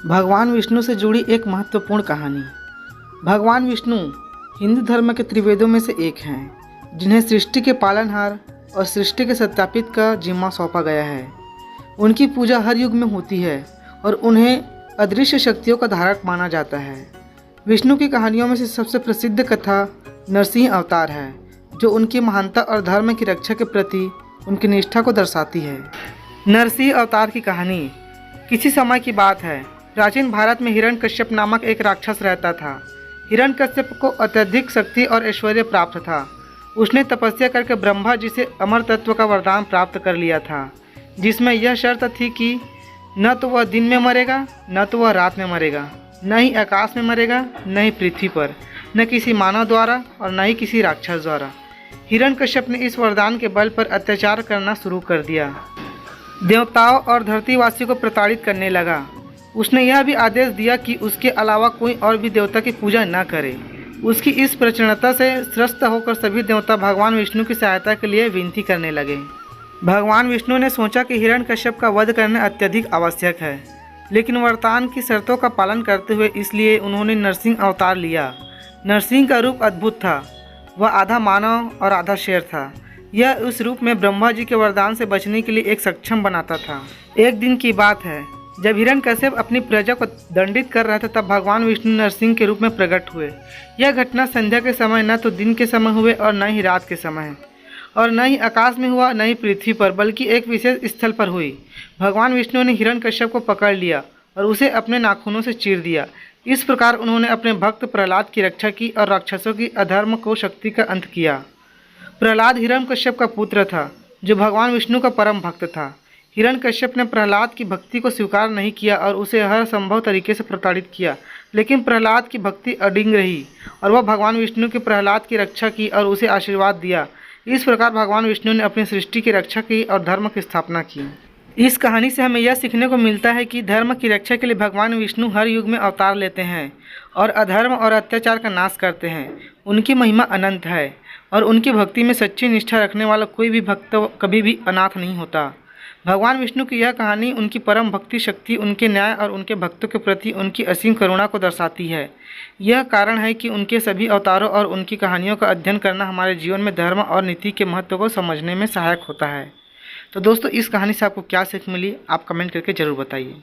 भगवान विष्णु से जुड़ी एक महत्वपूर्ण कहानी। भगवान विष्णु हिंदू धर्म के त्रिवेदों में से एक हैं, जिन्हें सृष्टि के पालनहार और सृष्टि के सत्यापित का जिम्मा सौंपा गया है। उनकी पूजा हर युग में होती है और उन्हें अदृश्य शक्तियों का धारक माना जाता है। विष्णु की कहानियों में से सबसे प्रसिद्ध कथा नरसिंह अवतार है, जो उनकी महानता और धर्म की रक्षा के प्रति उनकी निष्ठा को दर्शाती है। नरसिंह अवतार की कहानी किसी समय की बात है। प्राचीन भारत में हिरण्यकश्यप नामक एक राक्षस रहता था। हिरण्यकश्यप को अत्यधिक शक्ति और ऐश्वर्य प्राप्त था। उसने तपस्या करके ब्रह्मा जी से अमर तत्व का वरदान प्राप्त कर लिया था, जिसमें यह शर्त थी कि न तो वह दिन में मरेगा, न तो वह रात में मरेगा, न ही आकाश में मरेगा, न ही पृथ्वी पर, न किसी मानव द्वारा और न ही किसी राक्षस द्वारा। हिरण्यकश्यप ने इस वरदान के बल पर अत्याचार करना शुरू कर दिया। देवताओं और धरतीवासियों को प्रताड़ित करने लगा। उसने यह भी आदेश दिया कि उसके अलावा कोई और भी देवता की पूजा न करे। उसकी इस प्रचंडता से त्रस्त होकर सभी देवता भगवान विष्णु की सहायता के लिए विनती करने लगे। भगवान विष्णु ने सोचा कि हिरण्यकश्यप का वध करना अत्यधिक आवश्यक है, लेकिन वरदान की शर्तों का पालन करते हुए इसलिए उन्होंने नरसिंह अवतार लिया। नरसिंह का रूप अद्भुत था। वह आधा मानव और आधा शेर था। यह उस रूप में ब्रह्मा जी के वरदान से बचने के लिए एक सक्षम बनाता था। एक दिन की बात है, जब हिरण्यकश्यप अपनी प्रजा को दंडित कर रहा था, तब भगवान विष्णु नरसिंह के रूप में प्रकट हुए। यह घटना संध्या के समय न तो दिन के समय हुए और न ही रात के समय, और न ही आकाश में हुआ, न ही पृथ्वी पर, बल्कि एक विशेष स्थल पर हुई। भगवान विष्णु ने हिरण्यकश्यप को पकड़ लिया और उसे अपने नाखूनों से चीर दिया। इस प्रकार उन्होंने अपने भक्त प्रहलाद की रक्षा की और राक्षसों की अधर्म को शक्ति का अंत किया। प्रहलाद हिरण्यकश्यप का पुत्र था, जो भगवान विष्णु का परम भक्त था। हिरण्यकश्यप ने प्रहलाद की भक्ति को स्वीकार नहीं किया और उसे हर संभव तरीके से प्रताड़ित किया, लेकिन प्रहलाद की भक्ति अडिग रही और वह भगवान विष्णु के प्रहलाद की रक्षा की और उसे आशीर्वाद दिया। इस प्रकार भगवान विष्णु ने अपनी सृष्टि की रक्षा की और धर्म की स्थापना की। इस कहानी से हमें यह सीखने को मिलता है कि धर्म की रक्षा के लिए भगवान विष्णु हर युग में अवतार लेते हैं और अधर्म और अत्याचार का नाश करते हैं। उनकी महिमा अनंत है और उनकी भक्ति में सच्ची निष्ठा रखने वाला कोई भी भक्त कभी भी अनाथ नहीं होता। भगवान विष्णु की यह कहानी उनकी परम भक्ति शक्ति, उनके न्याय और उनके भक्तों के प्रति उनकी असीम करुणा को दर्शाती है। यह कारण है कि उनके सभी अवतारों और उनकी कहानियों का अध्ययन करना हमारे जीवन में धर्म और नीति के महत्व को समझने में सहायक होता है। तो दोस्तों, इस कहानी से आपको क्या सीख मिली, आप कमेंट करके ज़रूर बताइए।